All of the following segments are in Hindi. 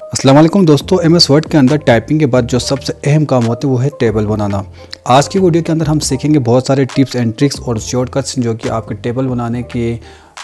अस्सलाम वालेकुम दोस्तों, एमएस वर्ड के अंदर टाइपिंग के बाद जो सबसे अहम काम होते हैं वो है टेबल बनाना। आज की वीडियो के अंदर हम सीखेंगे बहुत सारे टिप्स एंड ट्रिक्स और शॉर्टकट्स जो कि आपके टेबल बनाने की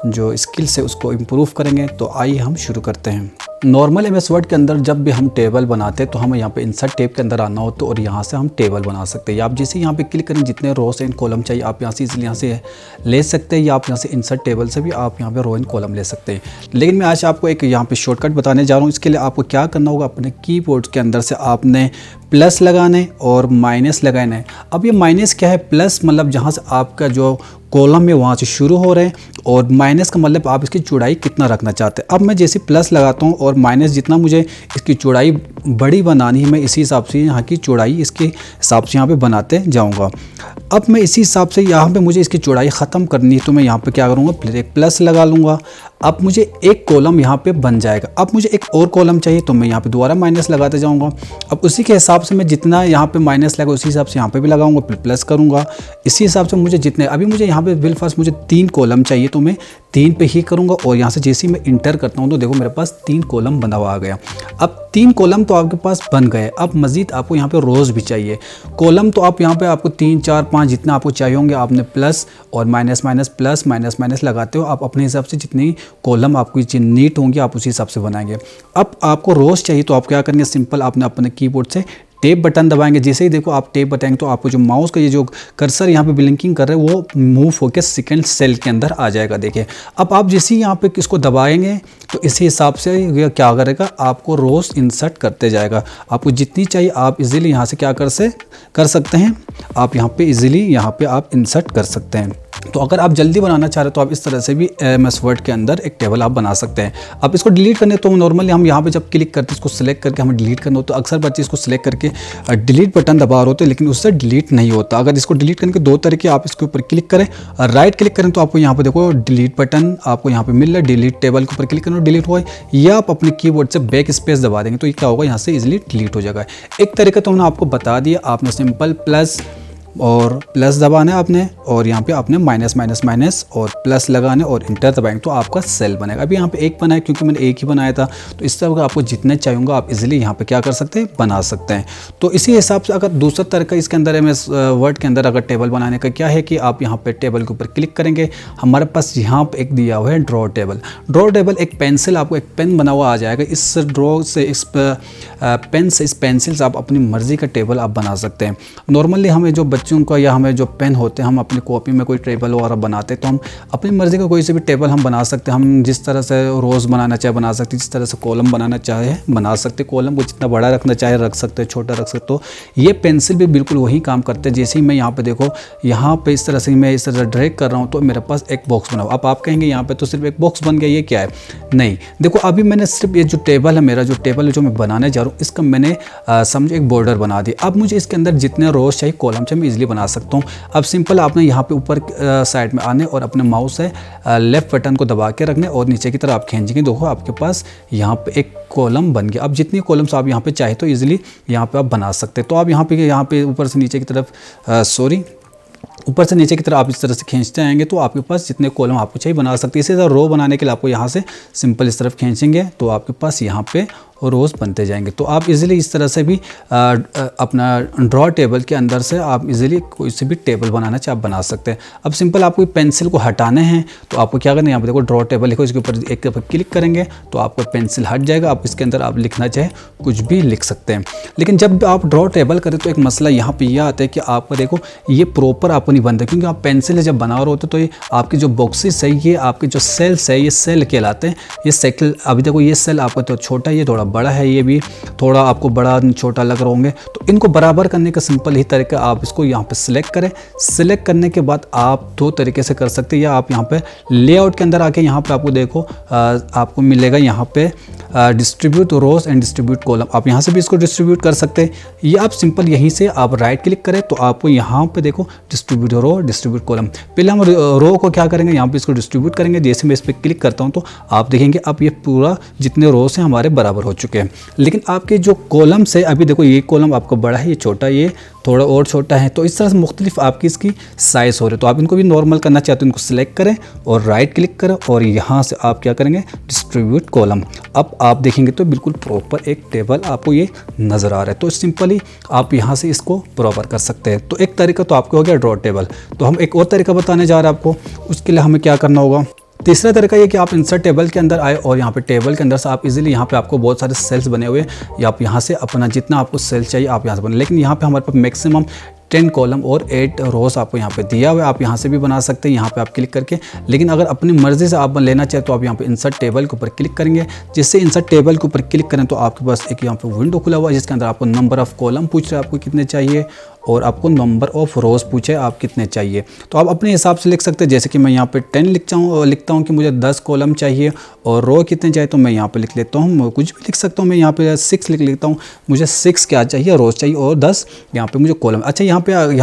जो स्किल्स है उसको इम्प्रूव करेंगे। तो आइए हम शुरू करते हैं। नॉर्मल एमएस वर्ड के अंदर जब भी हम टेबल बनाते हैं तो हमें यहाँ पे इंसर्ट टैब के अंदर आना होता है और यहाँ से हम टेबल बना सकते हैं। या आप जैसे यहाँ पे क्लिक करें, जितने रोस एंड कॉलम चाहिए आप यहाँ से इसलिए यहाँ से ले सकते हैं, या आप यहाँ से इंसर्ट टेबल से भी आप यहाँ पे रो एंड कॉलम ले सकते हैं। लेकिन मैं आज आपको एक यहाँ पे शॉर्टकट बताने जा रहा हूँ। इसके लिए आपको क्या करना होगा, अपने कीबोर्ड के अंदर से आपने प्लस लगाने और माइनस लगाना है। अब ये माइनस क्या है, प्लस मतलब जहाँ से आपका जो कॉलम है वहाँ से शुरू हो रहे हैं, और माइनस का मतलब आप इसकी चौड़ाई कितना रखना चाहते हैं। अब मैं जैसे प्लस लगाता हूँ और माइनस जितना मुझे इसकी चौड़ाई बड़ी बनानी है, मैं इसी हिसाब से यहाँ की चौड़ाई इसके हिसाब से यहाँ पे बनाते जाऊँगा। अब मैं इसी हिसाब से यहाँ पे मुझे इसकी चौड़ाई ख़त्म करनी है तो मैं यहाँ पे क्या करूँगा, फिर एक प्लस लगा लूँगा। अब मुझे एक कॉलम यहाँ पे बन जाएगा। अब मुझे एक और कॉलम चाहिए तो मैं यहाँ पे दोबारा माइनस लगाते जाऊँगा। अब उसी के हिसाब से मैं जितना यहाँ पे माइनस लगा उसी हिसाब से यहाँ पे भी लगाऊंगा, फिर प्लस करूँगा। इसी हिसाब से मुझे जितने अभी मुझे यहाँ पे बिल फर्स्ट मुझे 3 कॉलम चाहिए तो मैं 3 पे ही करूँगा, और यहाँ से जैसे ही मैं इंटर करता हूँ तो देखो मेरे पास 3 कॉलम बना हुआ आ गया। अब 3 कॉलम तो आपके पास बन गए। अब मज़ीद आपको यहाँ पे रोज़ भी चाहिए। कॉलम तो आप यहाँ पे आपको 3 4 5 जितना आपको चाहिए होंगे, आपने प्लस और minus minus plus minus minus लगाते हो। आप अपने हिसाब से जितनी कॉलम आपकी नीट होंगी आप उसी हिसाब से बनाएंगे। अब आपको रोज़ चाहिए तो आप क्या करेंगे, सिंपल आपने अपने कीबोर्ड से टेप बटन दबाएंगे। जैसे ही देखो आप टेप बताएंगे तो आपको जो माउस का ये जो कर्सर यहाँ पे ब्लिंकिंग कर रहे हैं वो मूव होकर सेकंड सेल के अंदर आ जाएगा। देखिए अब आप जैसे ही यहाँ पे इसको दबाएंगे तो इसी हिसाब से ये क्या करेगा, आपको रोज इंसर्ट करते जाएगा। आपको जितनी चाहिए आप इजीली यहाँ से क्या कर सकते हैं, आप यहाँ पे इजीली यहाँ पे आप इंसर्ट कर सकते हैं। तो अगर आप जल्दी बनाना चाह रहे हो तो आप इस तरह से भी एमएस वर्ड के अंदर एक टेबल आप बना सकते हैं। अब इसको डिलीट करने तो नॉर्मली हम यहाँ पे जब क्लिक करते हैं इसको सिलेक्ट करके हमें डिलीट करना होता है। अक्सर बच्चे इसको सिलेक्ट करके डिलीट बटन दबा रहे होते हैं, लेकिन उससे डिलीट नहीं होता। अगर इसको डिलीट करने के 2 तरीके, आप इसके ऊपर क्लिक करें, राइट क्लिक करें तो आपको यहाँ पे देखो डिलीट बटन आपको यहाँ पे मिल रहा है। डिलीट टेबल के ऊपर क्लिक करें डिलीट हुआ, या आप अपने कीबोर्ड से बैक स्पेस दबा देंगे तो ये क्या होगा, यहाँ से इजीली डिलीट हो जाएगा। एक तरीका तो मैंने आपको बता दिया, आपने सिंपल प्लस और प्लस दबाना है आपने, और यहाँ पे आपने माइनस माइनस माइनस और प्लस लगाने और इंटर दबाएंगे तो आपका सेल बनेगा। अभी यहाँ पे एक बनाया क्योंकि मैंने एक ही बनाया था, तो इस तरह का आपको जितने चाहिए आप इजीली यहाँ पे क्या कर सकते हैं, बना सकते हैं। तो इसी हिसाब से अगर दूसरा तरीका इसके अंदर एमएस वर्ड के अंदर अगर टेबल बनाने का क्या है कि आप यहाँ पे टेबल के ऊपर क्लिक करेंगे, हमारे पास यहाँ पे एक दिया हुआ है ड्रॉ टेबल। ड्रॉ टेबल एक पेंसिल, आपको एक पेन बना हुआ आ जाएगा। इस ड्रॉ से इस पेन से इस पेंसिल से आप अपनी मर्जी का टेबल आप बना सकते हैं। नॉर्मली हमें जो बच्चों का या हमें जो पेन होते हैं, हम अपनी कॉपी में कोई टेबल वगैरह बनाते हैं तो हम अपनी मर्ज़ी का कोई से भी टेबल हम बना सकते हैं। हम जिस तरह से रोज़ बनाना चाहे बना सकते हैं, जिस तरह से कॉलम बनाना चाहे बना सकते हैं। कॉलम को जितना बड़ा रखना चाहे रख सकते हैं, छोटा रख सकते हो। ये पेंसिल भी बिल्कुल वही काम करते हैं। जैसे ही मैं यहाँ पे देखो, यहाँ पे इस तरह से मैं इस तरह से ड्रैग कर रहा हूँ तो मेरे पास एक बॉक्स बना हुआ। अब आप कहेंगे यहाँ पे तो सिर्फ एक बॉक्स बन गया, ये क्या है? नहीं, देखो अभी मैंने सिर्फ ये जो टेबल है, मेरा जो टेबल है जो मैं बनाने जा रहा हूँ, इसका मैंने समझो एक बॉर्डर बना दिया। अब मुझे इसके अंदर जितने रोज चाहिए, कॉलम चाहिए, मैं इजीली बना सकता हूँ। अब सिंपल आपने यहाँ पे ऊपर साइड में आने और अपने माउस से लेफ्ट बटन को दबा के रखने और नीचे की तरफ आप खींचेंगे, देखो आपके पास यहाँ पे एक कॉलम बन गया। अब जितनी कॉलम्स आप यहाँ पे चाहे तो इजीली यहाँ पे आप बना सकते हैं। तो आप यहाँ पे ऊपर से नीचे की तरफ ऊपर से नीचे की तरफ आप इस तरह से खींचते आएंगे तो आपके पास जितने कॉलम आपको चाहिए बना सकते हैं। इसी तरह रो बनाने के लिए आपको यहाँ से सिंपल इस तरफ खींचेंगे तो आपके पास यहाँ पे रोज़ बनते जाएंगे। तो आप इजीली इस तरह से भी अपना ड्रॉ टेबल के अंदर से आप इजीली कोई से भी टेबल बनाना चाहे आप बना सकते हैं। अब सिंपल आपको पेंसिल को हटाने हैं तो आपको क्या करना है, यहाँ पे देखो ड्रॉ टेबल लिखो, इसके ऊपर एक दफ़ा क्लिक करेंगे तो आपका पेंसिल हट जाएगा। आप इसके अंदर आप लिखना चाहे कुछ भी लिख सकते हैं। लेकिन जब आप ड्रॉ टेबल करें तो एक मसला यहाँ पर यह आता है कि आपको देखो ये प्रॉपर आपको नहीं बनता, क्योंकि आप पेंसिल जब बना रहे होते तो ये आपके जो बॉक्सेस है, ये आपके जो सेल्स है, ये सेल कहलाते हैं। ये साइकिल अभी देखो ये सेल आपका तो छोटा है, ये थोड़ा बड़ा है, ये भी थोड़ा आपको बड़ा छोटा लग रहे होंगे। तो इनको बराबर करने का सिंपल ही तरीका, आप इसको यहाँ पे सिलेक्ट करें। सिलेक्ट करने के बाद आप 2 तरीके से कर सकते हैं, या आप यहाँ पे लेआउट के अंदर आके यहाँ पे आपको देखो आपको मिलेगा यहाँ पे distribute rows and distribute column. आप यहाँ से भी इसको डिस्ट्रीब्यूट कर सकते हैं, या आप सिंपल यहीं से आप राइट क्लिक करें तो आपको यहाँ पे देखो डिस्ट्रीब्यूट रो डिस्ट्रीब्यूट कॉलम। पहले हम रो को क्या करेंगे, यहाँ पे इसको डिस्ट्रीब्यूट करेंगे। जैसे मैं इस पर क्लिक करता हूँ तो आप देखेंगे अब ये पूरा जितने रोज हैं हमारे बराबर हो हो चुके हैं। लेकिन आपके जो कॉलम्स है, अभी देखो ये कॉलम आपका बड़ा है, ये छोटा, ये थोड़ा और छोटा है, तो इस तरह से मुख्तलिफ आपकी इसकी साइज़ हो रही है। तो आप इनको भी नॉर्मल करना चाहते हो, इनको सिलेक्ट करें और राइट क्लिक करें और यहाँ से आप क्या करेंगे, डिस्ट्रीब्यूट कॉलम। अब आप देखेंगे तो बिल्कुल प्रॉपर एक टेबल आपको ये नज़र आ रहा है। तो सिंपली आप यहाँ से इसको प्रॉपर कर सकते हैं। तो एक तरीका तो आपको हो गया ड्रॉ टेबल। तो हम एक और तरीका बताने जा रहे हैं आपको, उसके लिए हमें क्या करना होगा। तीसरा तरीका ये कि आप इंसर्ट टेबल के अंदर आए और यहाँ पे टेबल के अंदर से आप इजीली, यहाँ पे आपको बहुत सारे सेल्स बने हुए, या आप यहाँ से अपना जितना आपको सेल चाहिए आप यहाँ से बने। लेकिन यहाँ पे हमारे पास मैक्सिमम 10 कॉलम और 8 रोज आपको यहाँ पे दिया हुआ है। आप यहाँ से भी बना सकते हैं, यहाँ पे आप क्लिक करके। लेकिन अगर अपनी मर्जी से आप लेना चाहे तो आप यहाँ पे इंसर्ट टेबल के ऊपर क्लिक करेंगे। जिससे इंसर्ट टेबल के ऊपर क्लिक करें तो आपके पास एक यहाँ पे विंडो खुला हुआ है, जिसके अंदर आपको नंबर ऑफ कॉलम पूछ रहे हैं आपको कितने चाहिए, और आपको नंबर ऑफ रोज़ पूछे आप कितने चाहिए। तो आप अपने हिसाब से लिख सकते हैं। जैसे कि मैं यहाँ पे 10 लिखता हूँ कि मुझे 10 कॉलम चाहिए और रो कितने चाहिए, तो मैं यहाँ पे लिख लेता हूँ, कुछ भी लिख सकता हूँ। मैं यहाँ पे 6 लिख लेता हूँ, मुझे 6 क्या चाहिए, रोज़ चाहिए, और 10 यहाँ पे मुझे कॉलम। अच्छा, यहाँ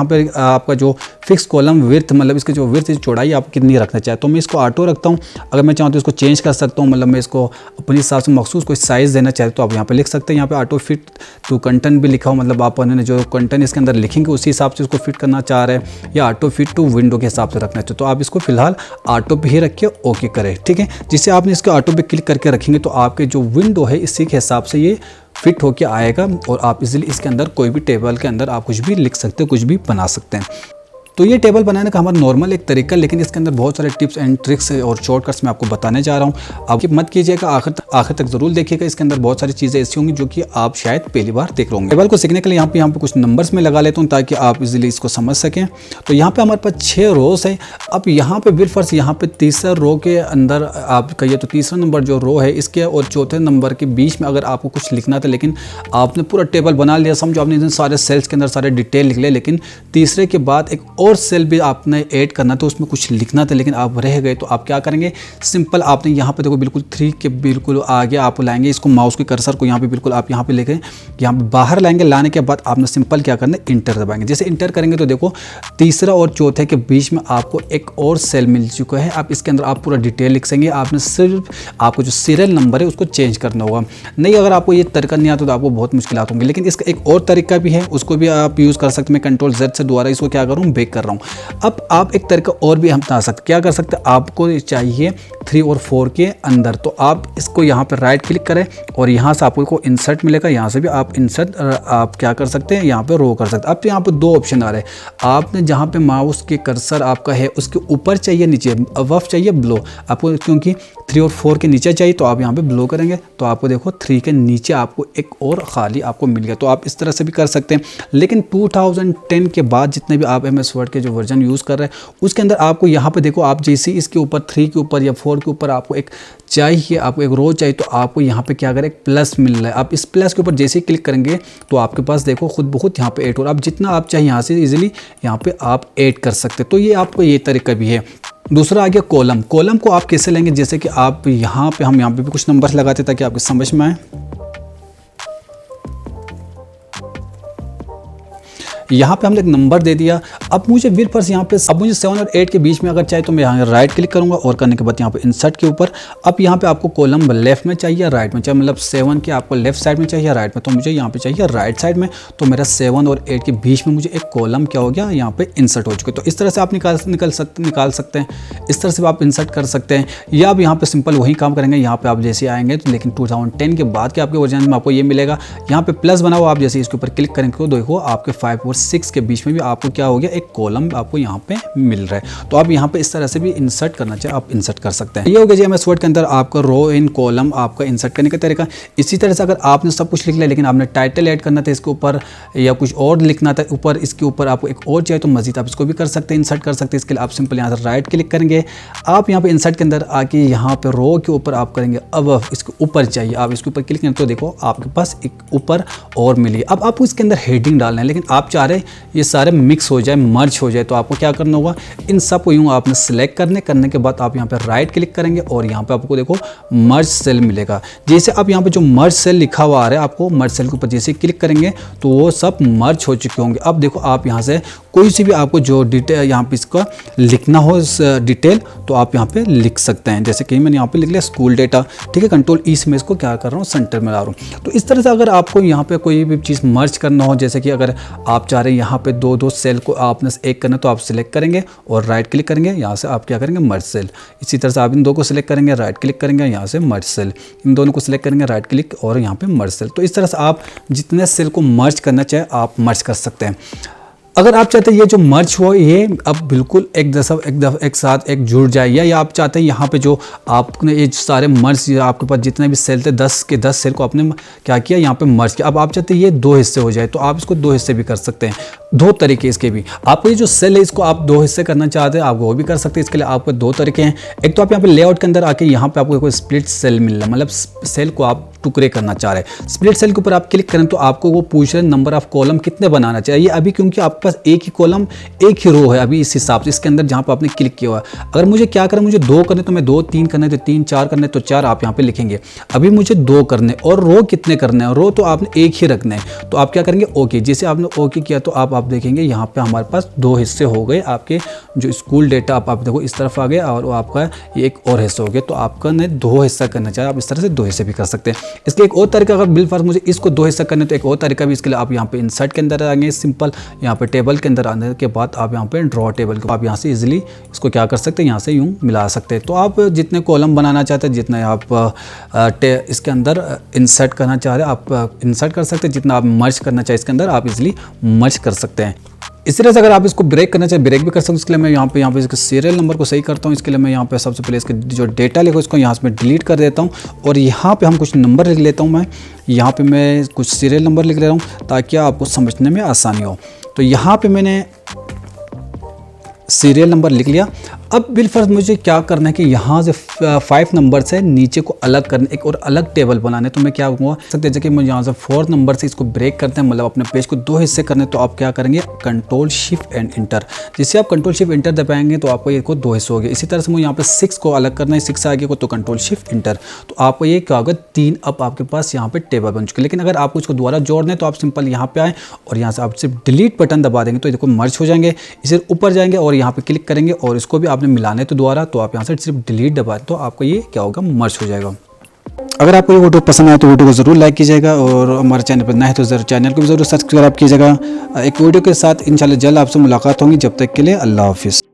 पे आपका जो फिक्स कॉलम विड्थ, मतलब इसकी जो विड्थ चौड़ाई आप कितनी रखना चाहे, तो मैं इसको ऑटो रखता हूँ। अगर मैं चाहूँ तो इसको चेंज कर सकता हूँ, मतलब मैं इसको अपने हिसाब से मखसूस कोई साइज़ देना चाहते तो आप यहाँ पे लिख सकते हैं। यहाँ पे ऑटो फिट टू कंटेंट भी लिखा हो, मतलब आप जो कंटेंट इसके अंदर लिखेंगे उसी हिसाब से उसको फिट करना चाह रहे हैं, या ऑटो फिट टू विंडो के हिसाब से रखना चाहिए। तो आप इसको फिलहाल ऑटो पे ही रखिए, ओके करें, ठीक है। जिससे आपने इसके ऑटो पे क्लिक करके रखेंगे तो आपके जो विंडो है इसी के हिसाब से ये फिट होके आएगा, और आप इजीली इसके अंदर कोई भी टेबल के अंदर आप कुछ भी लिख सकते हो, कुछ भी बना सकते हैं। तो ये टेबल बनाने का हमारा नॉर्मल एक तरीका, लेकिन इसके अंदर बहुत सारे टिप्स एंड ट्रिक्स और शॉर्टकट्स मैं आपको बताने जा रहा हूँ। आप मत कीजिएगा, आखिर तक जरूर देखिएगा। इसके अंदर बहुत सारी चीज़ें ऐसी होंगी जो कि आप शायद पहली बार देख रहे होंगे। टेबल को सीखने के लिए यहाँ पे कुछ नंबर्स में लगा लेता हूँ ताकि आप इजीली इसको समझ सकें। तो यहाँ पे हमारे पास 6 रोज है। अब यहाँ पे बिलफर्स यहाँ पे तीसरा रो के अंदर आप कहिए तो तीसरा नंबर जो रो है इसके और चौथे नंबर के बीच में अगर आपको कुछ लिखना था, लेकिन आपने पूरा टेबल बना लिया, समझो आपने सारे सेल्स के अंदर सारे डिटेल लिख लिया, लेकिन तीसरे के बाद एक और सेल भी आप ऐड करना तो उसमें कुछ लिखना था, लेकिन आप रह गए, तो आप क्या करेंगे, सिंपल आपने यहाँ पे देखो बिल्कुल 3 के बिल्कुल आगे आप लाएंगे इसको, माउस के कर्सर को यहाँ पे बिल्कुल आप यहाँ पे लेके यहाँ पे बाहर लाएंगे। लाने के बाद आपने सिंपल क्या करना है, इंटर दबाएंगे। जैसे इंटर करेंगे तो देखो तीसरा और चौथे के बीच में आपको एक और सेल मिल चुका है। आप इसके अंदर आप पूरा डिटेल लिख सकेंगे। आपने सिर्फ आपको जो सीरियल नंबर है उसको चेंज करना होगा। नहीं, अगर आपको ये तरीका नहीं आता तो आपको बहुत मुश्किलात होंगी, लेकिन इसका एक और तरीका भी है, उसको भी आप यूज़ कर सकते हैं। मैं Ctrl+Z से दोबारा इसको क्या कर रहा हूँ, बेक कर रहा हूँ। अब आप एक तरीका और भी हम बता सकते, क्या कर सकते हैं, आपको चाहिए 3 और 4 के अंदर, तो आप इसको यहाँ पर राइट क्लिक करें और यहाँ से आपको इंसर्ट मिलेगा। यहाँ से भी आप इंसर्ट आप क्या कर सकते हैं, यहाँ पे रो कर सकते हैं। अब तो यहाँ पे 2 ऑप्शन आ रहे हैं। आपने जहाँ पे माउस के कर्सर आपका है उसके ऊपर चाहिए, नीचे अबव चाहिए, बिलो आपको, क्योंकि 3 और 4 के नीचे चाहिए तो आप यहाँ पे बिलो करेंगे तो आपको देखो 3 के नीचे आपको एक और खाली आपको मिल गया। तो आप इस तरह से भी कर सकते हैं। लेकिन 2010 के बाद जितने भी आप MS वर्ड के जो वर्जन यूज़ कर रहे हैं उसके अंदर आपको यहाँ पे देखो, आप जैसे इसके ऊपर 3 के ऊपर या 4 के ऊपर आपको एक चाहिए, आपको एक रो चाहिए, तो आपको यहाँ पे क्या करें, एक प्लस मिल रहा है। आप इस प्लस के ऊपर जैसे ही क्लिक करेंगे तो आपके पास देखो खुद बहुत यहाँ पे ऐड, और आप जितना आप चाहिए यहाँ से इजीली यहाँ पे आप ऐड कर सकते हैं। तो ये आपको ये तरीका भी है। दूसरा आ गया कॉलम। कॉलम को आप कैसे लेंगे, जैसे कि आप यहाँ पे, हम यहाँ पे भी कुछ नंबर लगाते ताकि आपको समझ में आए। यहाँ पे हमने एक नंबर दे दिया। अब मुझे बिलफर्स यहाँ पे, अब मुझे 7 और 8 के बीच में अगर चाहिए तो मैं यहाँ राइट क्लिक करूँगा और करने के बाद यहाँ पे इंसर्ट के ऊपर, अब यहाँ पे आपको कॉलम लेफ्ट में चाहिए या राइट में चाहिए, मतलब 7 के आपको लेफ्ट साइड में चाहिए या राइट में, तो मुझे यहाँ पे चाहिए राइट साइड में। तो मेरा 7 और 8 के बीच में मुझे एक कॉलम क्या हो गया, यहाँ पे इंसर्ट हो चुके। तो इस तरह से आप निकाल सकते हैं, इस तरह से आप इंसर्ट कर सकते हैं। या आप यहाँ पे सिंपल वही काम करेंगे, यहाँ पे आप जैसे आएंगे तो, लेकिन 2010 के बाद के आपके वर्जन में आपको ये मिलेगा, यहाँ पे प्लस बना हुआ, आप जैसे इसके ऊपर क्लिक करेंगे तो देखो आपके 5 और 6 के बीच में भी आपको क्या हो गया, एक कॉलम आपको यहाँ पे मिल रहा है। तो आप यहाँ पे इस तरह से भी इंसर्ट करना चाहिए, आप इंसर्ट कर सकते हैं। ये हो गया जी MS वर्ड के अंदर आपका रो इन कॉलम आपका इंसर्ट करने का तरीका। इसी तरह से अगर आपने सब कुछ लिख लिया लेकिन आपने टाइटल ऐड करना था इसके ऊपर या कुछ और लिखना था ऊपर, इसके ऊपर आपको एक और चाहिए तो मजीद आप इसको भी कर सकते हैं, इंसर्ट कर सकते हैं। इसके लिए आप सिंपल यहाँ से राइट क्लिक करेंगे, आप यहाँ पे इंसर्ट के अंदर आके यहाँ पे रो के ऊपर आप करेंगे अब इसके ऊपर चाहिए, आप इसके ऊपर क्लिक करें तो देखो आपके पास एक ऊपर और मिली। अब आपको इसके अंदर हेडिंग डालना है, लेकिन आप चाह रहे ये सारे मिक्स हो जाए, मर्ज हो जाए, तो आपको क्या करना होगा, इन सब को यूँ आपने सेलेक्ट करने के बाद आप यहाँ पे राइट क्लिक करेंगे और यहाँ पे आपको देखो मर्ज सेल मिलेगा। जैसे आप यहाँ पे जो मर्ज सेल लिखा हुआ आ रहा है, आपको मर्ज सेल के ऊपर जैसे क्लिक करेंगे तो वो सब मर्ज हो चुके होंगे। अब देखो आप यहाँ से कोई सी भी आपको जो डिटेल यहाँ पे इसका लिखना हो डिटेल, तो आप यहाँ पे लिख सकते हैं। जैसे कि मैंने यहाँ पे लिख लिया स्कूल डेटा, ठीक है। कंट्रोल ई से मैं इसको क्या कर रहा हूँ, सेंटर में ला रहा हूँ। तो इस तरह से अगर आपको यहाँ पे कोई भी चीज़ मर्ज करना हो, जैसे कि अगर आप चाह रहे हैं यहाँ पे दो सेल को आपने एक करना, तो आप सिलेक्ट करेंगे और राइट क्लिक करेंगे, यहाँ से आप क्या करेंगे, मर्ज सेल। इसी तरह से आप इन दो को सिलेक्ट करेंगे, राइट क्लिक करेंगे, यहाँ से मर्ज सेल। इन दोनों को सिलेक्ट करेंगे, राइट क्लिक और यहाँ पे मर्ज सेल। तो इस तरह से आप जितने सेल को मर्ज करना चाहे आप मर्ज कर सकते हैं। अगर आप चाहते हैं ये जो मर्ज हो ये अब बिल्कुल एक साथ एक जुड़ जाए, या आप चाहते हैं यहाँ पे जो आपने ये सारे मर्ज, आपके पास जितने भी सेल थे 10 के 10 सेल को आपने क्या किया, यहाँ पे मर्ज किया। अब आप चाहते हैं ये 2 हिस्से हो जाए, तो आप इसको 2 हिस्से भी कर सकते हैं। 2 तरीके इसके भी। आपको ये जो सेल है इसको आप 2 हिस्से करना चाहते हैं, आप वो भी कर सकते हैं। इसके लिए आपको 2 तरीके हैं। एक तो आप यहाँ पे लेआउट के अंदर आके यहाँ पे आपको कोई स्प्लिट सेल मिल रहा है, मतलब सेल को आप टुकड़े करना चाह रहे हैं। स्प्लिट सेल के ऊपर आप क्लिक करें तो आपको वो पूछ रहे हैं नंबर ऑफ कॉलम कितने बनाना चाहिए। अभी क्योंकि आपके पास एक ही कॉलम एक ही रो है अभी इस हिसाब से इसके अंदर जहाँ पर आपने क्लिक किया हुआ है। अगर मुझे क्या करना, मुझे 2 करने तो मैं 2, 3 करने तो 3, 4 करने तो 4 आप यहाँ पे लिखेंगे। अभी मुझे 2 करने, और रो कितने करने हैं, रो तो आपने एक ही रखना है, तो आप क्या करेंगे, ओके। जैसे आपने ओके किया तो आप देखेंगे यहाँ पे हमारे पास 2 हिस्से हो गए। आपके जो स्कूल डेटा आप देखो इस तरफ आ गए और आपका एक और हिस्सा हो गया। तो आपका ने 2 हिस्सा करना चाहिए, आप इस तरह से 2 हिस्से भी कर सकते हैं। इसके एक और तरीका, अगर बिलफर्ज मुझे इसको 2 हिस्सा करने तो एक और तरीका भी इसके लिए आप यहाँ पे इंसर्ट के अंदर आएंगे, सिंपल यहाँ पे टेबल के अंदर आने के बाद आप यहाँ पे ड्रॉ टेबल को आप यहाँ से इजीली इसको क्या कर सकते हैं, यहाँ से यूँ मिला सकते हैं। तो आप जितने कॉलम बनाना चाहते हैं, जितने आप इसके अंदर इंसर्ट करना चाह रहे हैं आप इंसर्ट कर सकते हैं, जितना आप मर्ज करना चाहे इसके अंदर आप इजीली मर्ज कर सकते हैं। इसी तरह से अगर आप इसको ब्रेक करना चाहे ब्रेक भी कर सकते हैं। इसके लिए मैं यहाँ पे इसके सीरियल नंबर को सही करता हूँ। इसके लिए मैं यहाँ पे सबसे पहले इसके जो डेटा लिखो इसको यहाँ से मैं डिलीट कर देता हूँ और यहाँ पे हम कुछ नंबर लिख लेता हूँ। मैं यहाँ पे मैं कुछ सीरियल नंबर लिख ले रहा हूँ ताकि आपको समझने में आसानी हो। तो यहाँ पे मैंने सीरियल नंबर लिख लिया। अब बिलफर्ज मुझे क्या करना है कि यहाँ से 5 नंबर से नीचे को अलग करने, एक और अलग टेबल बनाने। तो मैं क्या करूँगा, सकते जैसे कि मुझे यहाँ से 4 नंबर से इसको ब्रेक करते हैं, मतलब अपने पेज को 2 हिस्से करने। तो आप क्या करेंगे, कंट्रोल शिफ्ट एंड इंटर। जिससे आप कंट्रोल शिफ्ट इंटर दबाएंगे तो आपको ये को 2 हिस्से हो गए। इसी तरह से मुझे यहाँ पे 6 को अलग करना है, 6 आगे को, तो कंट्रोल शिफ्ट इंटर। तो आपको ये क्या होगा, 3 अब आपके पास यहाँ पे टेबल बन चुके। लेकिन अगर आपको इसको दोबारा जोड़ना है तो आप सिंपल यहाँ पे आए और यहाँ से आप सिर्फ डिलीट बटन दबा देंगे तो देखो मर्ज हो जाएंगे। इसे ऊपर जाएंगे और यहाँ पे क्लिक करेंगे और इसको भी आपने मिलाना है तो दोबारा, तो आप यहाँ से सिर्फ डिलीट दबाएं तो आपको ये क्या होगा, मर्ज हो जाएगा। अगर आपको ये वीडियो पसंद आए तो वीडियो को ज़रूर लाइक कीजिएगा और हमारे चैनल पर नए हैं तो ज़रूर चैनल को भी ज़रूर सब्सक्राइब कीजिएगा। एक वीडियो के साथ इंशाल्लाह जल्द आपसे मुलाकात होगी। जब तक के लिए अल्लाह हाफिज़।